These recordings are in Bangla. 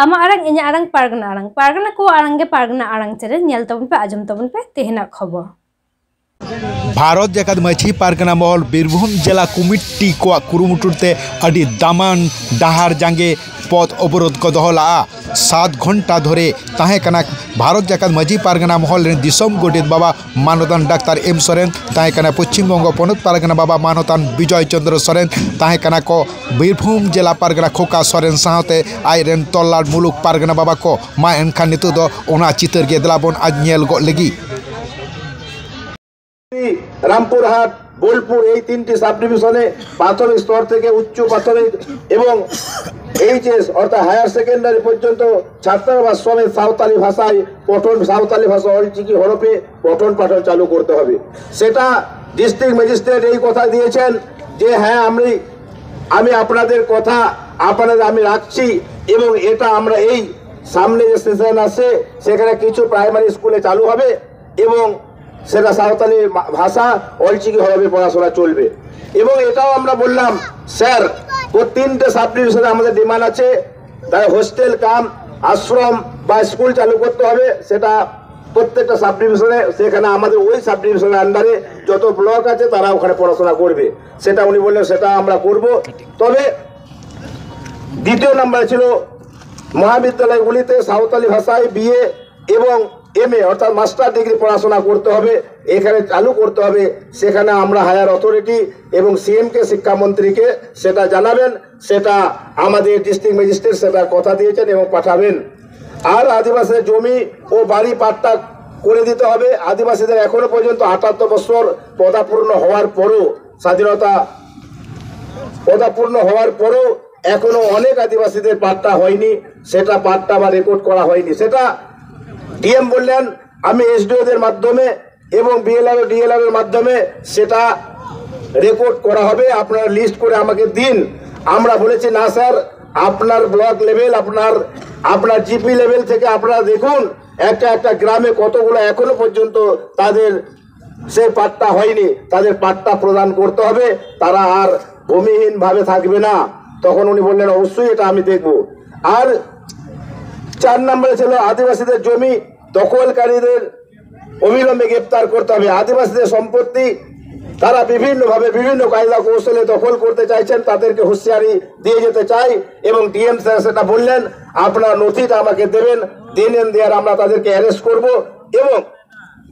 आमा आरंग इन्या आरंग पारगना को आरंगे पारगना आरंग चेरे नेल तबन पे आजम तबन पे तेहना खबर भारत जाकात माझी पारगना महल बीरभूम जिला कमिटी को कुरुमुटुते अडी दामान डाहार जांगे पथ अवरोध को दहला 7 घंटा धरे ताहेकना भारत जाकात माझी पारगना महल दिसम गोडेत बाबा मानदान डाक्तार एम सोरेन ताहेकना पश्चिम बंग पनत पारगना बाबा मानदान विजय चंद्र सोरेन ताहेकना को बीरभूम जिला पारगना खोका सोरेन साहते आइरेन तल्लार मुलुक पारगना बाबा को मा एनखान नितो दो ओना चितर के दलाबन आज नेल गो लगी रामपुरहाट बोलपुर এই তিনটি সাব ডিভিশনে প্রাথমিক স্তর থেকে উচ্চ প্রাথমিক এবং এইচএস অর্থাৎ হায়ার সেকেন্ডারি পর্যন্ত ছাত্রাবাস সমেত সাঁওতালি ভাষায় পঠন সাঁওতালি ভাষা অলচিকি হরফে পঠন পাঠন চালু করতে হবে। সেটা ডিস্ট্রিক্ট ম্যাজিস্ট্রেট এই কথা দিয়েছেন যে হ্যাঁ আমি আপনাদের কথা আমি রাখছি এবং এটা আমরা এই সামনে যে সেশন আছে সেখানে কিছু প্রাইমারি স্কুলে চালু হবে এবং সেটা সাঁওতালি ভাষা অলচিকি হরফে পড়াশোনা চলবে। এবং এটাও আমরা বললাম স্যার ও 3টে সাব ডিভিশনে আমাদের ডিমান্ড আছে তাই হোস্টেল কাম আশ্রম বা স্কুল চালু করতে হবে সেটা প্রত্যেকটা সাব ডিভিশনে সেখানে আমাদের ওই সাব ডিভিশনের আন্ডারে যত ব্লক আছে তারা ওখানে পড়াশোনা করবে সেটা উনি বললেন সেটা আমরা করব। তবে দ্বিতীয় নাম্বার ছিল মহাবিদ্যালয়গুলিতে সাঁওতালি ভাষায় বিএ এবং এমএ অর্থাৎ মাস্টার ডিগ্রি পড়াশোনা করতে হবে এখানে চালু করতে হবে সেখানে আমরা হায়ার অথরিটি এবং সিএমকে শিক্ষামন্ত্রীকে সেটা জানাবেন সেটা আমাদের ডিস্ট্রিক্ট ম্যাজিস্ট্রেট সেটা কথা দিয়েছেন এবং পাঠাবেন। আর আদিবাসীদের জমি ও বাড়ি পাট্টা করে দিতে হবে। আদিবাসীদের এখনো পর্যন্ত 78 বছর পদাপূর্ণ হওয়ার পরও স্বাধীনতা পদাপূর্ণ হওয়ার পরও এখনো অনেক আদিবাসীদের পাট্টা হয়নি সেটা পাট্টা বা রেকর্ড করা হয়নি সেটা ডিএম বললেন আমি এসডিওদের মাধ্যমে এবং বিএলআর ও ডিএলআর এর মাধ্যমে সেটা রেকর্ড করা হবে আপনারা লিস্ট করে আমাকে দিন। আমরা বলেছি না স্যার আপনার ব্লক লেভেল আপনার জিপি লেভেল থেকে আপনারা দেখুন একটা গ্রামে কতগুলো এখনো পর্যন্ত তাদের সেই পাট্টা হয়নি তাদের পাট্টা প্রদান করতে হবে তারা আর ভূমিহীন ভাবে থাকবে না। তখন উনি বললেন অবশ্যই এটা আমি দেখব। আর 4 নম্বরে ছিল আদিবাসীদের জমি দখলকারীদের অবিলম্বে গ্রেপ্তার করতে হবে। আদিবাসীদের সম্পত্তি তারা বিভিন্নভাবে বিভিন্ন কায়দা কৌশলে দখল করতে চাইছেন তাদেরকে হুঁশিয়ারি দিয়ে যেতে চাই এবং ডিএম স্যার সেটা বললেন আপনারা নথিটা আমাকে দেবেন দেওয়ার আমরা তাদেরকে অ্যারেস্ট করব এবং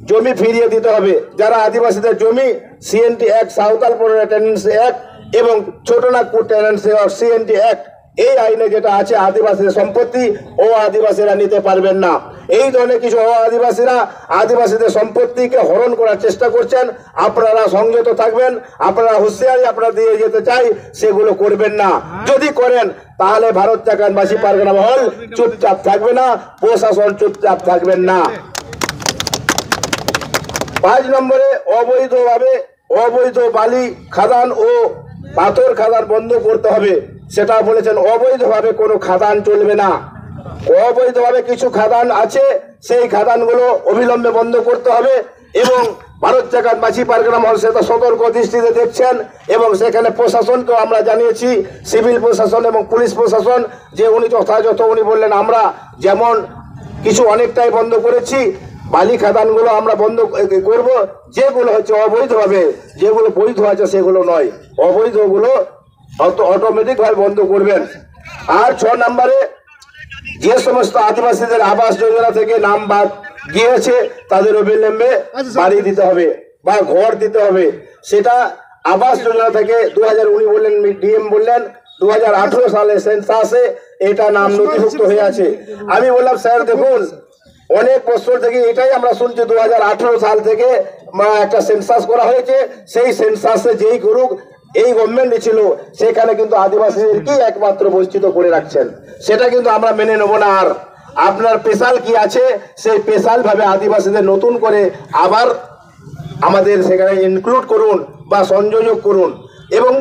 জমি ফিরিয়ে দিতে হবে। যারা আদিবাসীদের জমি CNT act Santhal tenancy act এবং ছোটনাগপুর টেনেন্সি সিএনটি অ্যাক্ট এই আইনে যেটা আছে আদিবাসীদের সম্পত্তি ও আদিবাসীরা নিতে পারবেন না। এই ধরনের কিছু আদিবাসীরা আদিবাসীদের সম্পত্তিকে হরণ করার চেষ্টা করছেন আপনারা সংযত থাকবেন আপনারা হুঁশিয়ারি আপনারা দিয়ে যেতে চাই সেগুলো করবেন না। যদি করেন তাহলে ভারত জাকাত মাঝি পারগনা মহল চুপচাপ থাকবে না প্রশাসন চুপচাপ থাকবেন না। 5 নম্বরে অবৈধ বালি খাদান ও পাথর খাদান বন্ধ করতে হবে সেটা বলেছেন অবৈধভাবে কোনো খাদান চলবে না। অবৈধভাবে কিছু খাদান আছে সেই খাদানগুলো অবিলম্বে বন্ধ করতে হবে এবং ভারত জাকাত মাঝি পারগনা মহল সেটা সতর্ক দৃষ্টিতে দেখছেন এবং সেখানে প্রশাসনকেও আমরা জানিয়েছি সিভিল প্রশাসন এবং পুলিশ প্রশাসন যে উনি যথাযথ উনি বললেন আমরা যেমন কিছু অনেকটাই বন্ধ করেছি বালি খাদানগুলো আমরা বন্ধ করব যেগুলো হচ্ছে অবৈধভাবে যেগুলো বৈধ আছে সেগুলো নয় অবৈধগুলো অটোমেটিকভাবে বন্ধ করবেন। আর 6 নম্বরে যে সমস্ত আদিবাসীদের আবাস যোজনা থেকে নাম বাদ গিয়েছে তাদের অবিলম্বে বাড়ি দিতে হবে বা ঘর দিতে হবে সেটা আবাস যোজনা থেকে 2019 বললেন ডিএম বললেন 2018 সালে সেন্সাসে এটা নাম নথিভুক্ত হয়ে আছে। আমি বললাম স্যার দেখুন অনেক বছর থেকে এটাই আমরা শুনছি 2018 সাল থেকে একটা সেন্সাস করা হয়েছে সেই সেন্সাসে যেই করুক এই গভর্নমেন্ট ছিল সেখানে কিন্তু আদিবাসীদেরকেই একমাত্র বঞ্চিত করে রাখছেন সেটা কিন্তু আমরা মেনে নেব না। আর আপনার স্পেশাল কি আছে সেই স্পেশাল ভাবে আদিবাসীদের নতুন করে আবার আমাদের সেখানে ইনক্লুড করুন বা সংযোজক করুন এবং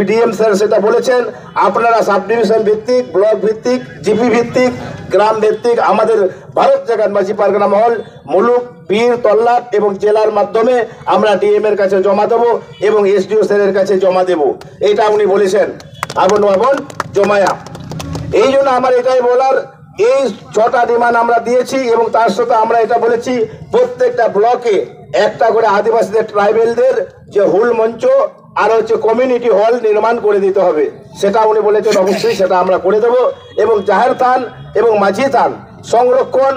ডিএম স্যার সেটা বলেছেন আপনারা সাব ডিভিশন ভিত্তিক ব্লক ভিত্তিক জিপি ভিত্তিক গ্রাম ভিত্তিক আমাদের ভারত জাকাত মাঝি পারগনা মহল মুলুক বীর তল্লাট এবং জেলার মাধ্যমে আমরা ডিএম এর কাছে জমা দেব এবং এসডিও স্যারের কাছে জমা দেব এটা উনি বলেছেন আবন জমায়া। এই জন্য আমার এটাই বলার এই 6টা ডিমান্ড আমরা দিয়েছি এবং তার সাথে আমরা এটা বলেছি প্রত্যেকটা ব্লকে একটা করে আদিবাসীদের ট্রাইবেলদের যে হুল মঞ্চ আর হচ্ছে কমিউনিটি হল নির্মাণ করে দিতে হবে, সেটা উনি বলেছেন অবশ্যই সেটা আমরা করে দেব। এবং জাহের থান এবং মাঝি থান সংরক্ষণ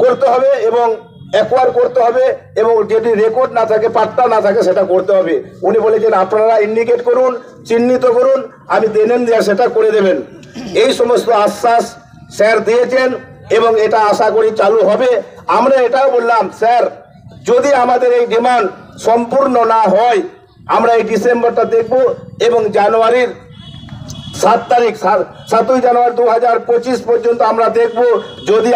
করতে হবে এবং অ্যাকোয়ার করতে হবে এবং যদি রেকর্ড না থাকে পাট্টা না থাকে সেটা করতে হবে। উনি বলেছেন আপনারা ইন্ডিকেট করুন, চিহ্নিত করুন, আমি দেনেন দেওয়া সেটা করে দেবেন। এই সমস্ত আশ্বাস স্যার দিয়েছেন এবং এটা আশা করি চালু হবে। আমরা এটাও বললাম স্যার যদি আমাদের এই ডিমান্ড সম্পূর্ণ না হয় আমরা এই ডিসেম্বরটা দেখব এবং জানুয়ারির 7 জানুয়ারি 2025 পর্যন্ত আমরা দেখব যদি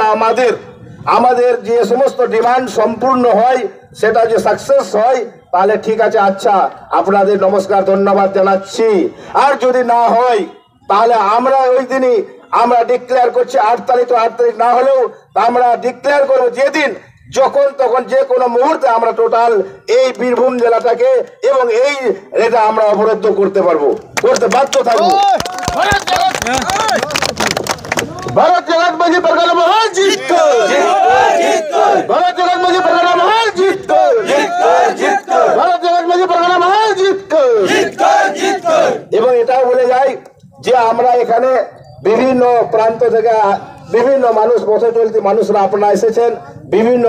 আমাদের যে সমস্ত ডিমান্ড সম্পূর্ণ হয় সেটা যে সাকসেস হয় তাহলে ঠিক আছে, আচ্ছা আপনাদের নমস্কার ধন্যবাদ জানাচ্ছি। আর যদি না হয় তাহলে আমরা ওই দিনই আমরা ডিক্লেয়ার করছি 8 তারিখ, তো 8 তারিখ না হলেও আমরা ডিক্লেয়ার করবো যেদিন যখন তখন যে কোনো মুহূর্তে আমরা টোটাল এই বীরভূম জেলাটাকে এবং এটা আমরা অবরুদ্ধ করতে পারবো, করতে বাধ্য থাকবো। ভারত জগৎ মাঝি পরগনা মহল জিত, ভারত জগৎ মাঝি পরগনা মহল জিত, ভারত জগৎ মাঝি পরগনা মহল জিত। এবং এটাও বলে যাই যে আমরা এখানে বিভিন্ন প্রান্ত থেকে বিভিন্ন মানুষ, পথে চলতি মানুষরা আপনারা এসেছেন, বিভিন্ন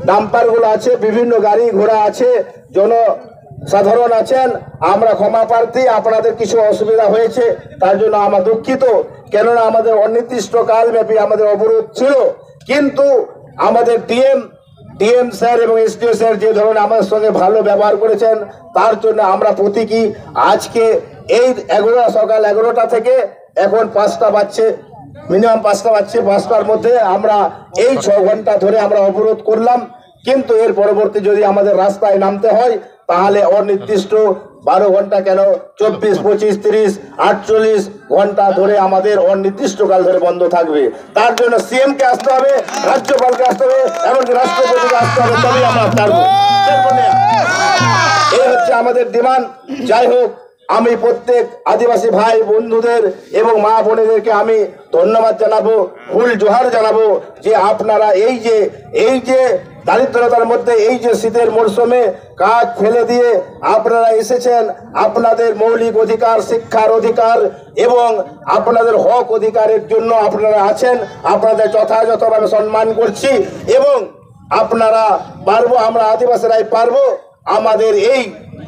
ডাম্পারগুলো আছে, বিভিন্ন গাড়ি ঘোড়া আছে, জনসাধারণ আছেন। আমরা ক্ষমা প্রার্থী, আপনাদের কিছু অসুবিধা হয়েছে তার জন্য আমরা দুঃখিত, কেননা আমাদের অনির্দিষ্ট কালব্যাপী আমাদের অবরোধ ছিল। কিন্তু আমাদের ডিএম স্যার এবং এসডিও স্যার যে ধরনের আমাদের সঙ্গে ভালো ব্যবহার করেছেন তার জন্য আমরা প্রতীকী। আজকে এই সকাল 11টা থেকে এখন 5টা বাজছে, মিনিমাম 5টা বাজছে, 5টার মধ্যে আমরা এই 6 ঘন্টা ধরে আমরা অবরোধ করলাম। কিন্তু এর পরবর্তী যদি আমাদের রাস্তায় নামতে হয় তাহলে অনির্দিষ্ট 12 ঘন্টা কেন 24, 25, 30, 48 ঘন্টা ধরে আমাদের অনির্দিষ্টকাল ধরে বন্ধ থাকবে। তার জন্য সিএম কে আসতে হবে, রাজ্যপালকে আসতে হবে, এমনকি রাষ্ট্রপতিকে আসতে হবে, তবেই আমরা পারবো। এই হচ্ছে আমাদের ডিমান্ড। যাই হোক, আমি প্রত্যেক আদিবাসী ভাই বন্ধুদের এবং মা বোনেদেরকে আমি ধন্যবাদ জানাবো, ফুল জোহার জানাবো যে আপনারা এই যে দারিদ্রতার মধ্যে এই যে শীতের মরশুমে কাজ ফেলে দিয়ে আপনারা এসেছেন, আপনাদের মৌলিক অধিকার, শিক্ষার অধিকার এবং আপনাদের হক অধিকারের জন্য আপনারা আছেন। আপনাদের যথাযথভাবে সম্মান করছি এবং আপনারা পারবো, আমরা আদিবাসীরাই পারবো। আমাদের এই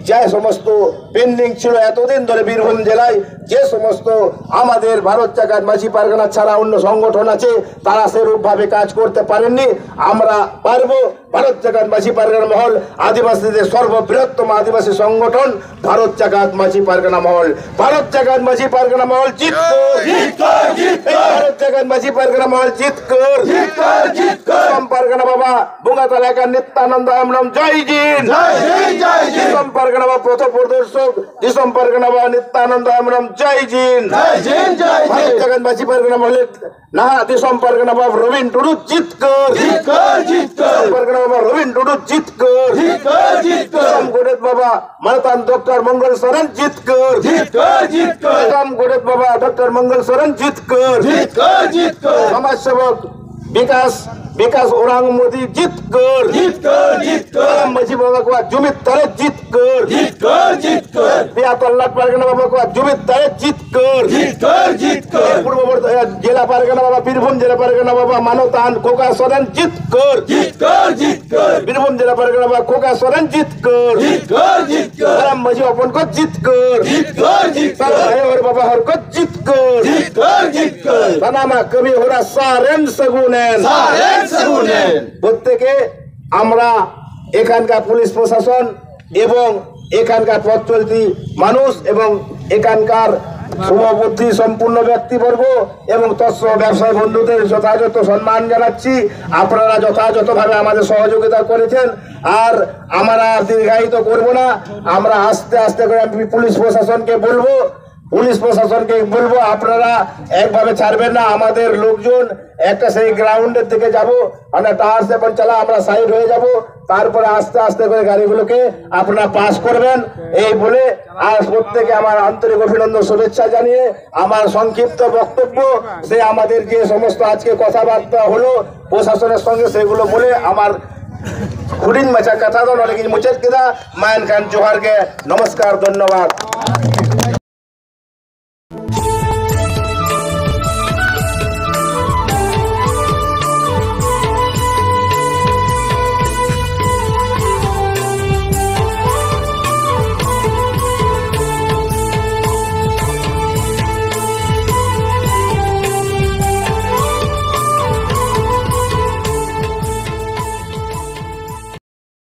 যে সমস্ত পেন্ডিং ছিল এতদিন ধরে বীরভূম জেলায়, যে সমস্ত আমাদের ভারত জাগাত মাঝি পারগনা ছাড়া অন্য সংগঠন আছে তারা সেরূপভাবে কাজ করতে পারেননি, আমরা পারবো। ভারত জাগাত মাঝি পারগনা মহল আদিবাসীদের সর্ববৃহত্তম আদিবাসী সংগঠন ভারত জাগাত মাঝি পারগনা মহল। ভারত জাগাত মাঝি পারগনা মহল জিত, ভারত জাগাত মাঝি পারগনা মহল জিত কর। পারগনা বাবা বুঙ্গাতাল একা নিত্যানন্দ আমরম জয় জিন, দিসম পারগনা বাবা পথ প্রদর্শক দিসম পারগনা বাবা নিত্যানন্দ আমরম জয় জিন। ভারত জাগাত মাঝি পারগনা মহল না দিসম পারগনা বাবা রবীন টুডু জিত কর, পারগনা বাবা রবীন টুডু জিত কর, গোডেত বাবা মানতান ডক্টর মঙ্গল সরেন জিত কর, গোডেত বাবা ডক্টর মঙ্গল সরেন জিত কর, সমাজ সেবক বিকাশ ওরাং মোদি জিত কর, মাঝি বাবা को जुमित तारे जीत कर, पियातल्ला पारगना बाबा को जुमित तारे जीत कर, पूर्ववर्ती जिला पारगना बाबा बीरभूम जिला पारगना बाबा मानवतान खोका सोरेन जीत कर, बीरभूम जिला पारगना बाबा खोका सोरेन जीत कर, माझी अपन को जीत कर, और बाबा हर को जीत कर, बनामा कभी हो रहा सारेन सगुनेन প্রত্যেকে আমরা এখানকার পুলিশ প্রশাসন এবং এখানকার পথ চলতি মানুষ এবং এখানকার শুভবুদ্ধি সম্পূর্ণ ব্যক্তিবর্গ এবং তৎসহ ব্যবসায়ী বন্ধুদের যথাযথ সম্মান জানাচ্ছি। আপনারা যথাযথভাবে আমাদের সহযোগিতা করেছেন। আর আমরা দীর্ঘায়িত করব না, আমরা আস্তে আস্তে করে পুলিশ প্রশাসনকে বলবো পুলিশ প্রশাসনকে বলবো আপনারা একভাবে ছাড়বেন না। আমাদের লোকজন একটা সেই গ্রাউন্ডের দিকে যাব, আমরা টায়ার সে চালা, আমরা সাইড হয়ে যাব, তারপরে আস্তে আস্তে করে গাড়িগুলোকে আপনারা পাস করবেন। এই বলে আর প্রত্যেকে আমার আন্তরিক অভিনন্দন শুভেচ্ছা জানিয়ে আমার সংক্ষিপ্ত বক্তব্য সে আমাদের যে সমস্ত আজকে কথাবার্তা হলো প্রশাসনের সঙ্গে সেগুলো বলে আমার হুডিং মাচা কথা দল মুচাদ কিদা মায়ন খান জোহারকে নমস্কার, ধন্যবাদ।